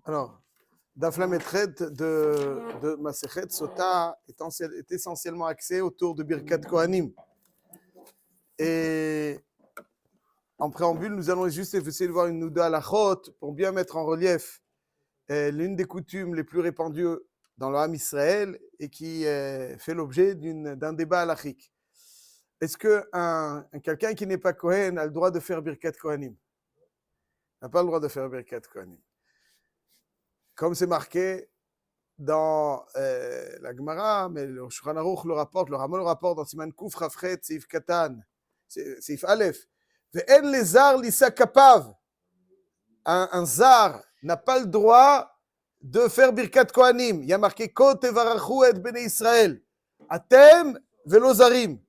Alors, Daf Lametret de Masechet Sota est essentiellement axé autour de Birkat Kohanim. Et en préambule, nous allons juste essayer de voir une Nouda Halachot pour bien mettre en relief l'une des coutumes les plus répandues dans le Ham Israël et qui fait l'objet d'un débat halachique. Est-ce que quelqu'un qui n'est pas Kohen a le droit de faire Birkat Kohanim? N'a pas le droit de faire Birkat Kohanim. Comme c'est marqué dans la Gemara, mais le Shulchan Aruch le rapporte, le Rambam le rapporte dans Siman Kuf Chafchet, Seif Katan, Seif Aleph. Ve'en lezar lisa kapav. Un zar n'a pas le droit de faire Birkat Kohanim. Il y a marqué Ko tevarachu et bnei Israël. Atem velo zarim.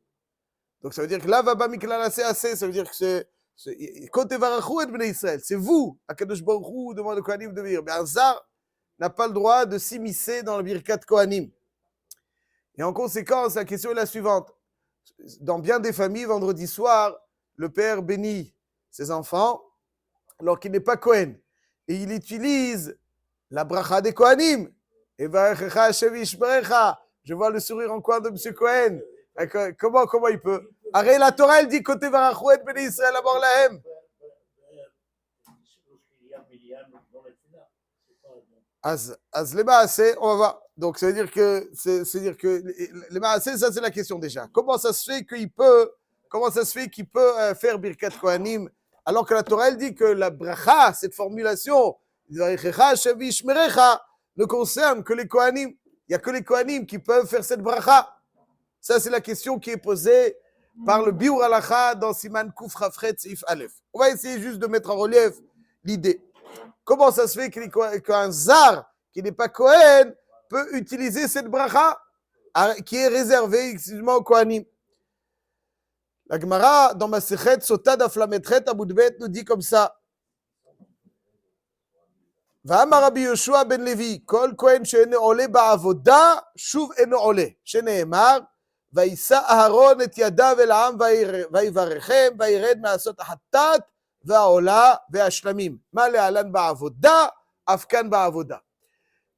Donc ça veut dire que là, Vaba Miklal Aseh, ça veut dire que c'est Ko tevarachu et bnei Israël. C'est vous, Akadosh Baruch Hu, demande au Kohanim de venir. Mais un zar n'a pas le droit de s'immiscer dans le Birkat Kohanim. Et en conséquence, la question est la suivante. Dans bien des familles, vendredi soir, le père bénit ses enfants alors qu'il n'est pas Kohen. Et il utilise la bracha des Kohanim. Et je vois le sourire en coin de M. Cohen. Comment il peut? Arrête, la Torah, elle dit côté Varachouet, Bnei Israël, Amor Lahem. Az les Maaseh, on va voir. Donc, ça veut dire que les Maaseh, ça c'est la question déjà. Comment ça se fait qu'il peut faire Birkat Kohanim alors que la Torah elle dit que la bracha, cette formulation, ne concerne que les Kohanim. Il n'y a que les Kohanim qui peuvent faire cette bracha. Ça c'est la question qui est posée par le Biur Halacha dans Siman Kuf Chafchet Seif Aleph. On va essayer juste de mettre en relief l'idée. Comment ça se fait qu'un zar qui n'est pas Kohen peut utiliser cette bracha qui est réservée exclusivement aux Kohanim? La Gemara dans Masechet Sota Daf Lametret Amud Bet nous dit comme ça. Va'amar Rabbi Yoshua ben Levi, kol kohen she'eno ole ba'avoda, shuv eno ole. Shene'emar, va'isa Aharon et yadav el ha'am va'ivarechem, va'ired ma'asot hatat, va'ola ve'ashlamim. Ma le'alan ba'avoda, afkan ba'avoda.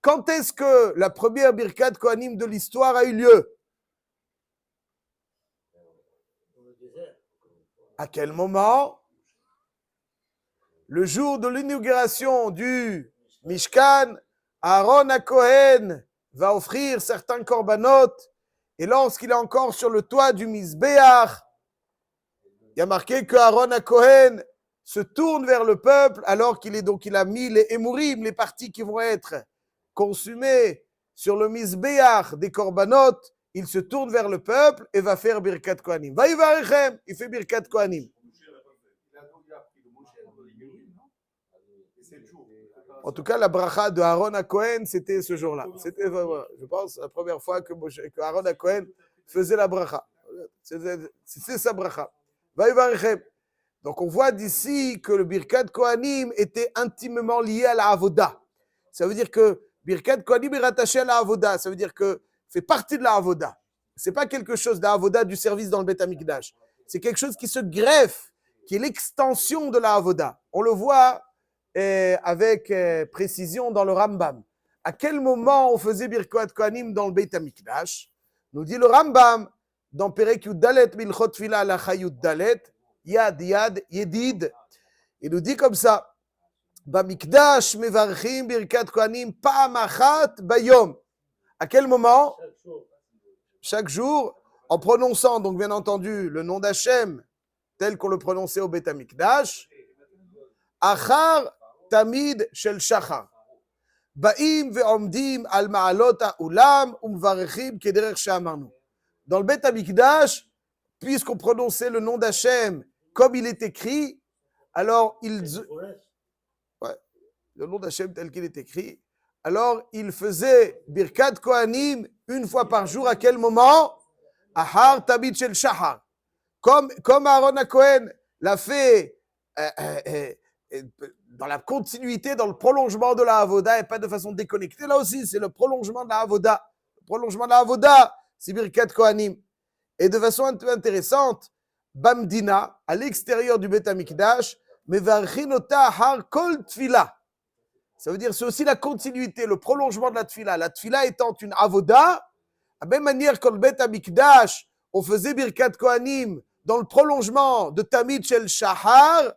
Quand est-ce que la première Birkat Kohanim de l'histoire a eu lieu? À quel moment? Le jour de l'inauguration du Mishkan, Aaron HaKohen va offrir certains korbanot, et lorsqu'il est encore sur le toit du Mizbeach, il y a marqué que Aaron HaKohen se tourne vers le peuple, alors il a mis les émourim, les parties qui vont être consumées sur le Mizbeach des korbanot. Il se tourne vers le peuple et va faire Birkat Kohanim. Vaïvarechem, il fait Birkat Kohanim. En tout cas, la bracha de Aaron HaKohen, c'était ce jour-là. C'était, je pense, la première fois que Aaron HaKohen faisait la bracha. C'était sa bracha. Vaïvarechem. Donc, on voit d'ici que le Birkat Kohanim était intimement lié à la Avoda. Ça veut dire que Birkat Kohanim est rattaché à la Avoda. Ça veut dire que fait partie de la Avoda. Ce n'est pas quelque chose d'Avoda du service dans le Beth Amikdash. C'est quelque chose qui se greffe, qui est l'extension de la Avoda. On le voit avec précision dans le Rambam. À quel moment on faisait Birkat Kohanim dans le Beth Amikdash? Nous dit le Rambam dans Perek Yud Dalet Milchot Tfila Halacha Yud Dalet, Yad Yad Yedid. Il nous dit comme ça: Bamikdash mevarchim Birkat Kohanim pa'am achat bayom. À quel moment? Chaque jour, en prononçant donc bien entendu le nom d'Hachem tel qu'on le prononçait au Beth Amikdash. Achar tamid shel shachar. Ba'im ve'omdim al ma'alot ha'ulam u'mvarechim kederech she'amarnu. Dans le Beth Amikdash, puisqu'on prononçait le nom d'Hachem comme il est écrit, alors le nom d'Hachem tel qu'il est écrit, alors il faisait Birkat Kohanim une fois par jour. À quel moment? Ahar Tamid Shel Shahar. Comme Aaron HaKohen l'a fait dans la continuité, dans le prolongement de la Avoda et pas de façon déconnectée. Là aussi, c'est le prolongement de la Avoda. Le prolongement de la Avoda, c'est Birkat Kohanim. Et de façon un peu intéressante, Bamdina, à l'extérieur du Beth Amikdash, Mevarchin ota ahar kol tfila. Ça veut dire c'est aussi la continuité, le prolongement de la tfila. La tfila étant une avoda, de la même manière que le Bet Amikdash, on faisait Birkat Kohanim dans le prolongement de Tamid Shel Shahar,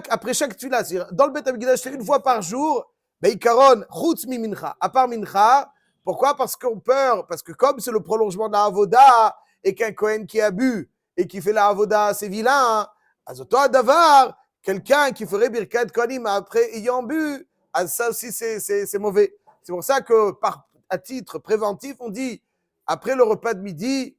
après chaque tfila, c'est-à-dire dans le Bet Amikdash, c'est une fois par jour, Beikaron, Chutz mi Mincha, à part Mincha. Pourquoi? Parce que comme c'est le prolongement de la avoda, et qu'un Kohen qui a bu et qui fait la avoda, c'est vilain, Azoto Davar, quelqu'un qui ferait Birkat Kohanim après ayant bu, ça aussi c'est mauvais. C'est pour ça que à titre préventif, on dit après le repas de midi,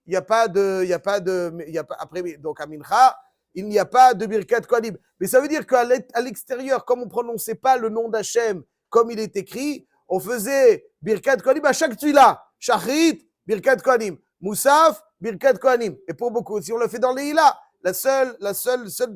donc à Mincha, il n'y a pas de Birkat Kohanim. Mais ça veut dire qu'à l'extérieur, comme on ne prononçait pas le nom d'Hachem comme il est écrit, on faisait Birkat Kohanim à chaque tfila. Shachrit, Birkat Kohanim. Moussaf, Birkat Kohanim. Et pour beaucoup, si on le fait dans les Hila, la seule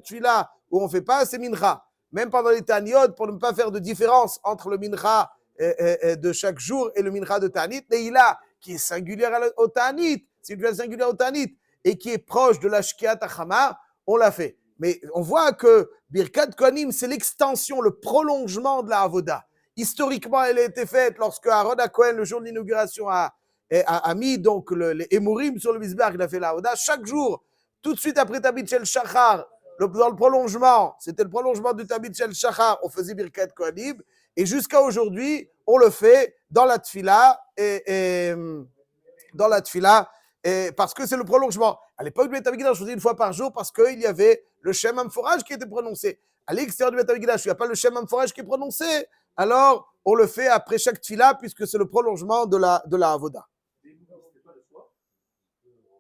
tfila où on ne fait pas, c'est Mincha. Même pendant les Taniot, pour ne pas faire de différence entre le Mincha de chaque jour et le Mincha de Tanit, les Hila, qui est singulière au Tanit, c'est une singulière au Tanit, et qui est proche de la Shkiat Achama, on l'a fait. Mais on voit que Birkat Kohanim, c'est l'extension, le prolongement de la Avoda. Historiquement, elle a été faite lorsque Aaron Cohen, le jour de l'inauguration, a mis donc les Emorim sur le Mizbeach, il a fait la Avoda. Chaque jour, tout de suite après Tamid Shel Shachar, dans le prolongement, c'était le prolongement du Tamid Shel Shachar, on faisait Birkat Kohanim, et jusqu'à aujourd'hui, on le fait dans la Tfila, parce que c'est le prolongement. À l'époque du Bet HaMikdash, je faisais une fois par jour parce qu'il y avait le Shem Amforaj qui était prononcé. À l'extérieur du Bet HaMikdash, il n'y a pas le Shem Amforaj qui est prononcé, alors on le fait après chaque Tfila puisque c'est le prolongement de la Avoda.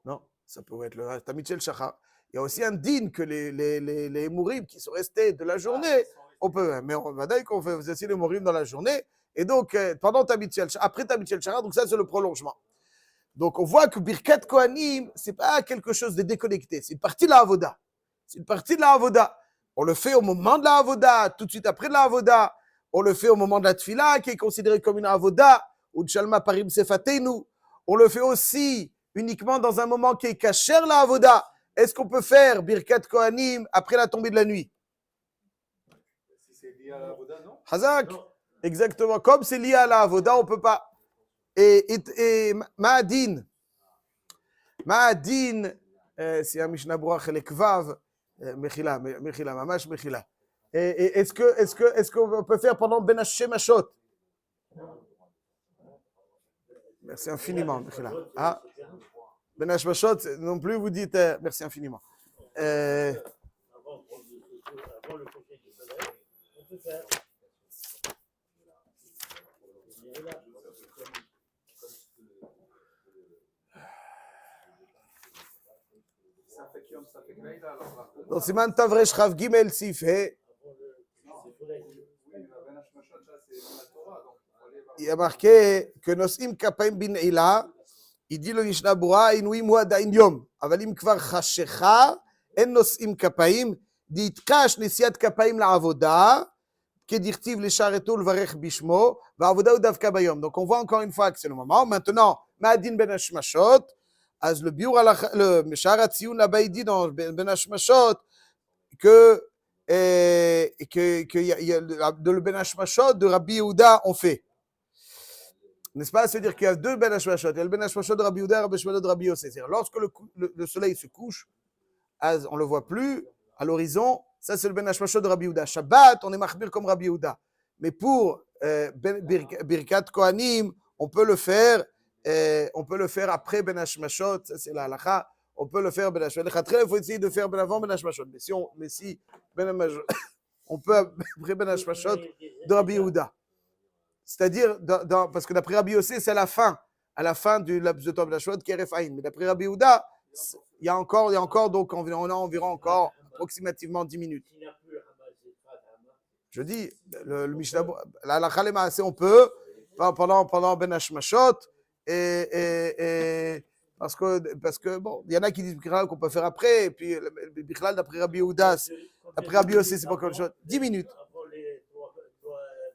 Non, ça peut être le Tamid Shel Shachar. Il y a aussi un din que les Mourim qui sont restés de la journée, on peut, mais on va dire qu'on fait aussi les Mourim dans la journée, et donc pendant Tamid Shel Shachar, après Tamid Shel Shachar, donc ça c'est le prolongement. Donc on voit que Birkat Kohanim, c'est pas quelque chose de déconnecté, c'est une partie de la Avoda. C'est une partie de la Avoda. On le fait au moment de la Avoda, tout de suite après de la Avoda. On le fait au moment de la Tfila, qui est considéré comme une Avoda, ou de Shalma Parim Sefatenu. On le fait aussi uniquement dans un moment qui est kasher la Avoda. Est-ce qu'on peut faire Birkat Kohanim après la tombée de la nuit? Si c'est lié à la Avoda, non? Hazak, exactement. Comme c'est lié à la Avoda, on ne peut pas. Et Ma'adin, c'est un Mishnah Berurah Chelek Vav, Mechila, Mamash Mechila. Est-ce qu'on peut faire pendant Ben Hashemashot? Merci infiniment, Mechila. Ah, Ben Hashemashot, non plus, vous dites merci infiniment. Avant le coucher du soleil, on peut faire. Donc, Siman Tavresh Chav Gimel Sifhe. Il y a marqué que Nosim Kapaim bin Ila, il dit le Mishnah Berurah, Inouim Wadain Yom, Avalim Kvar Chashecha, En Nosim Kapaim, Ditkash Nesiat Kapaim la Avoda, Kedirtiv le Shareto le Varech Bishmo, Va Avoda ou Davka Bayom. Donc on voit encore une fois que c'est le moment. Maintenant, Ma'adin Ben Hashmashot, אז le Sha'ar HaTziyun là-bas il dit dans Ben Hashmashot que le Ben Hashmashot de Rabbi Yehuda on fait. N'est-ce pas? C'est-à-dire qu'il y a deux Ben Hashmashot. Il y a le Ben Hashmashot de Rabbi Yehuda et le Ben Hashmashot de Rabbi Yossi. C'est-à-dire lorsque le soleil se couche, on ne le voit plus à l'horizon, ça c'est le Ben Hashmashot de Rabbi Yehuda. Shabbat, on est machmir comme Rabbi Yehuda. Mais pour Birkat Kohanim, on peut le faire après Ben Hashmashot, ça c'est la halakha. On peut le faire Ben Hashmashot. Il faut essayer de faire avant Ben Hashmashot. Mais si Ben Hashmashot, on peut après Ben Hashmashot de Rabbi Yehuda. C'est-à-dire, parce que d'après Rabbi Yossi, c'est à la fin du laps de temps Ben Hashmashot qui est Refaïn. Mais d'après Rabbi Yehuda, il y a encore donc on a environ encore approximativement 10 minutes. Je dis, le Mishnah, la halakha le maaseh, on peut pendant Ben Hashmashot. Parce que bon, il y en a qui disent qu'on peut faire après, et puis Bichlal d'après Rabbi Yehuda, d'après Rabbi Yossi, c'est pas quelque chose. 10 minutes.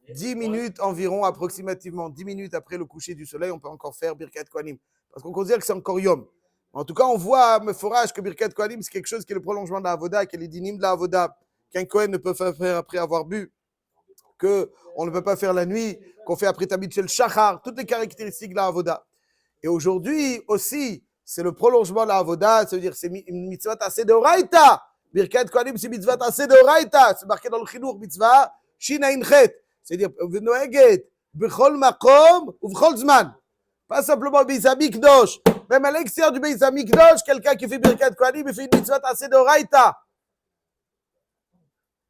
10 minutes environ, approximativement 10 minutes après le coucher du soleil, on peut encore faire Birkat Kohanim. Parce qu'on considère que c'est encore Yom. En tout cas, on voit à Meforach que Birkat Kohanim, c'est quelque chose qui est le prolongement de la Avoda, qui est les dinim de la Avoda, qu'un Kohen ne peut faire après avoir bu qu'on ne peut pas faire la nuit, qu'on fait après Tamid Shel Shachar, toutes les caractéristiques de la Avoda. Et aujourd'hui aussi, c'est le prolongement de la Avoda, ça veut dire c'est une mitzvah assez de Oraita. Birkat Kohanim, c'est mitzvah assez de Oraita. C'est marqué dans le Chinuch, mitzvah Shinain Chet. C'est-à-dire, Venoeget, Bechol Makom, ou Bechol Zman. Pas simplement Beis Hamikdosh. Même à l'extérieur du Beis Hamikdosh, quelqu'un qui fait Birkat Kohanim, il fait une mitzvah assez de Oraita.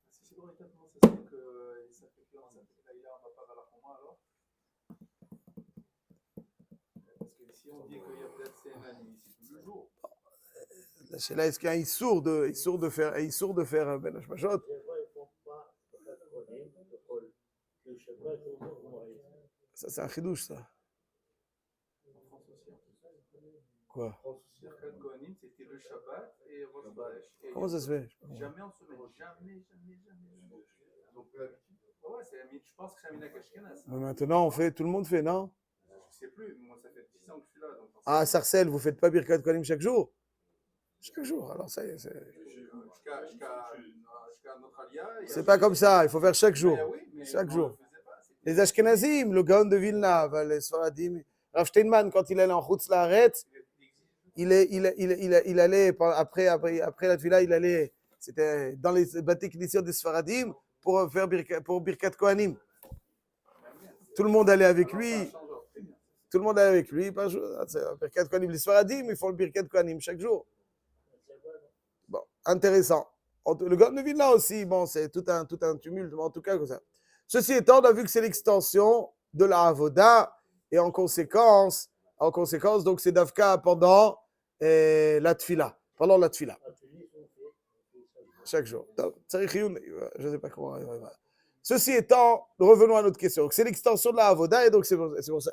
Si c'est vrai, comment ça se fait que ça fait que là, on va pas vers la Khoma alors? Parce que si on dit qu'il y a peut-être Sénani ici tous les jours. C'est là, est-ce qu'il y a un issour de faire Ben Hashmashot? Ça, c'est un chidouche, ça. Quoi? Birkat Kohanim, c'était le Shabbat et Rosh Chodesh. Comment ça se fait? Jamais en semaine. Jamais. Donc, ouais, je pense que c'est un minhag ashkenaz. Mais maintenant, tout le monde fait, non? Je sais plus, moi ça fait 10 ans que je suis là. Donc Ah, Sarcelles, vous faites pas Birkat Kohanim chaque jour? Chaque jour, alors ça y est. Jusqu'à notre alia. C'est pas comme ça, il faut faire chaque jour. Oui, mais Chaque on jour. le faisait pas. Les Ashkenazim, le Gaon de Vilna, les Sfaradim, Rav Steinman, quand il allait en Chutz Laaretz, il allait, après la Tfila, il allait, c'était dans les Bate Knesset des Sfaradim pour faire Birkat Kohanim. Tout le monde allait avec lui. Tout le monde allait avec lui. Birkat Kohanim, les Sfaradim, ils font le Birkat Kohanim chaque jour. Bon, intéressant. Le Gaon de Vilna aussi, bon, c'est tout un tumulte, mais en tout cas, comme ça. Ceci étant, on a vu que c'est l'extension de la Avoda, et en conséquence, donc c'est Davka pendant la Tfila. Pendant la Tfila. Chaque jour. Je ne sais pas comment. Ceci étant, revenons à notre question. C'est l'extension de la Avoda, et donc c'est pour ça.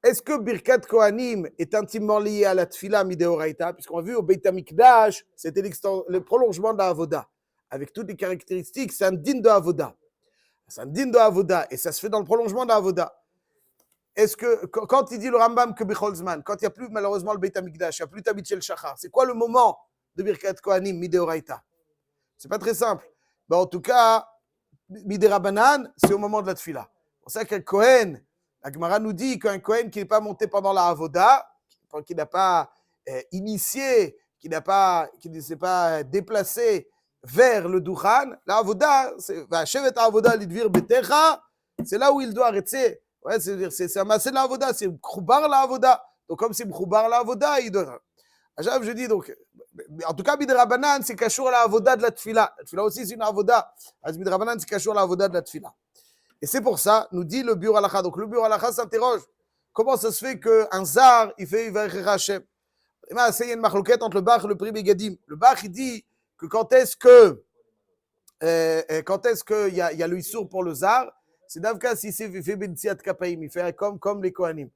Est-ce que Birkat Kohanim est intimement lié à la Tfila Mideoraita? Puisqu'on a vu au Beit HaMikdash, c'était le prolongement de la Avoda. Avec toutes les caractéristiques, c'est un din de Avoda. C'est un din de Avoda, et ça se fait dans le prolongement de la Avoda. Est-ce que, quand il dit le Rambam que Bechol Zman, quand il n'y a plus malheureusement le Beit HaMikdash, il n'y a plus Tamid Shel Shachar, c'est quoi le moment de Birkat Kohanim Mideoraita? C'est pas très simple. Ben, en tout cas, Miderabanan, c'est au moment de la Tfila. C'est pour ça qu'un Kohen, la Gemara nous dit qu'un Kohen qui n'est pas monté pendant la Avoda, qui n'a pas initié, qui ne s'est pas déplacé vers le Duchan, la Avoda, Shevet Avoda Lidvir Betecha, c'est là où il doit arrêter. Ouais, c'est un massé de la Avoda, c'est Mchoubar la Avoda. Donc comme c'est Mchoubar la Avoda, il doit. Je dis donc, en tout cas, Midrabanan, c'est Kachour à la Avoda de la Tfila. La Tfila aussi, c'est une Avoda. Midrabanan, c'est Kachour à la Avoda de la Tfila. Et c'est pour ça, nous dit le Biur Halacha. Donc le Biur Halacha s'interroge. Comment ça se fait qu'un Zar, il fait Yivarech Hashem? Il y a une machloquette entre le Bach et le Pri Begadim. Le Bach, il dit que quand est-ce qu'il y a le Issour pour le Zar, c'est d'Avka s'il fait Bentsiat Kapaim, il fait comme les Kohanim.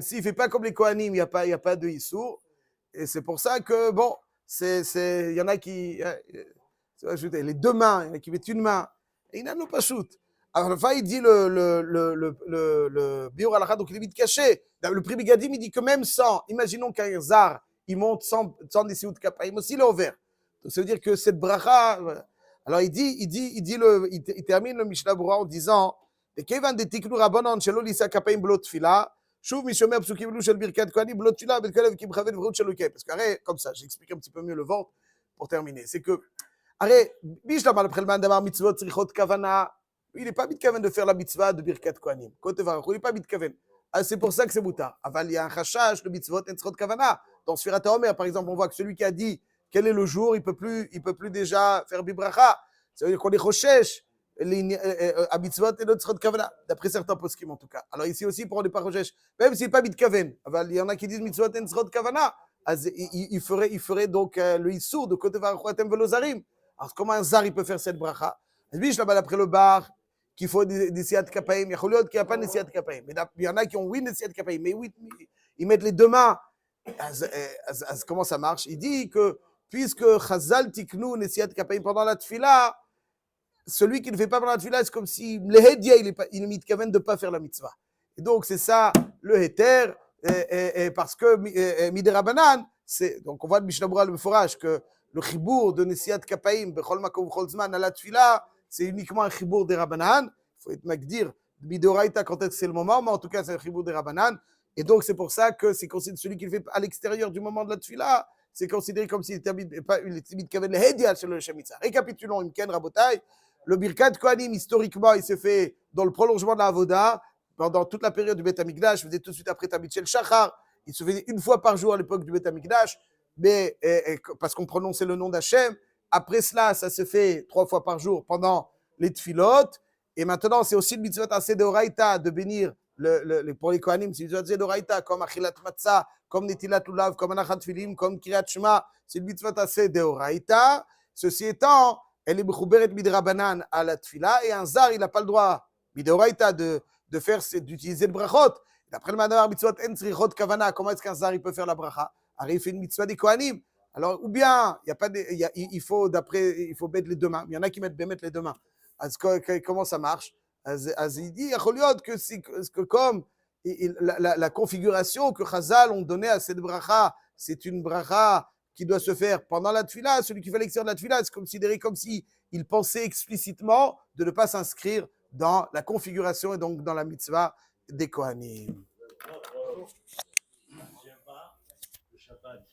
S'il ne fait pas comme les Kohanim, il n'y a pas de Issour. Et c'est pour ça que, bon, il y en a qui, les deux mains, il y en a qui mettent une main, et il n'en a pas shoot. Alors, enfin, il dit le Biur Halacha, donc il est vite caché. Le Pri Begadim, il dit que même sans, imaginons qu'un Zar, il monte sans des de Kapaim, aussi il est ouvert. Donc, ça veut dire que cette bracha, voilà. Alors il termine le Mishnah Berurah en disant, parce que, comme ça, j'explique un petit peu mieux le ventre pour terminer. C'est que, il n'est pas mitkaven de faire la mitzvah de Birkat Kohanim. Il n'est pas mitkaven. C'est pour ça que c'est moutar. Il y a un chashash, le mitzvot, en kavana. Dans Sfirat HaOmer, par exemple, on voit que celui qui a dit quel est le jour, il peut plus déjà faire bibracha. Ça veut dire qu'on est choshesh, à mitzvot et notre kavana, d'après certains poskim en tout cas. Alors ici aussi, pour on n'est pas choshesh, même s'il n'est pas mitkaven, il y en a qui disent mitzvot et notre kavana, il ferait donc le issour de côté varochatem velozarim. Alors comment un zar il peut faire cette bracha? Lui, je l'ai après le bar, qu'il faut des siat kapaim, il y a qu'il n'y a pas de siat kapaim. Mais il y en a qui ont oui des siat kapaim, mais oui, ils mettent les deux mains. Comment ça marche? Il dit que puisque Chazal tiknu nesiat kapaim pendant la tfila, celui qui ne fait pas pendant la tfila, c'est comme si le hedia, il est mitkaven de ne pas faire la mitzvah. Et donc c'est ça le heter, parce que miderabanan, donc on voit de Mishnah Berurah le Meforach que le chibour de nesiat kapaim bechol makom bechol zman à la tfila, c'est uniquement un chibour des Rabbanan. Il faut être magdir, bidoraita, quand est-ce que c'est le moment, mais en tout cas, c'est un chibour des Rabbanan. Et donc, c'est pour ça que c'est considéré celui qui le fait à l'extérieur du moment de la tefila, c'est considéré comme s'il était pas une limite qui avait le Hedia sur le Shemitza. Récapitulons, Imken Rabotai. Le Birkat Kohanim, historiquement, il s'est fait dans le prolongement de la Avoda, pendant toute la période du Beth Amikdash, il faisait tout de suite après Tamid Shel Shachar. Il se faisait une fois par jour à l'époque du Beth Amikdash, mais parce qu'on prononçait le nom d'Hachem. Après cela, ça se fait 3 fois par jour pendant les tefilot. Et maintenant, c'est aussi le mitzvot assez de Oraïta de bénir pour les Kohanim, c'est le mitzvot assez de Oraïta, comme Achilat Matzah, comme Netilat Lulav, comme Anachat Tfilim, comme Kiryat Shema. C'est le mitzvot assez de Oraïta. Ceci étant, elle est bechuberet midrabanan à la tefila, et un zar, il n'a pas le droit, midoraita, d'utiliser le brachot. D'après le Madavar mitzvot en tzrichot kavana, comment est-ce qu'un zar il peut faire la bracha? Alors il fait une mitzvah des kohanim. Alors, ou bien, il faut mettre les deux mains. Il y en a qui mettent les deux mains. Comment ça marche? Il dit, que comme la configuration que Chazal ont donnée à cette bracha, c'est une bracha qui doit se faire pendant la tefila, celui qui fait l'extérieur de la tefila, c'est considéré comme s'il pensait explicitement de ne pas s'inscrire dans la configuration et donc dans la mitzvah des Kohanim. Le Shabbat.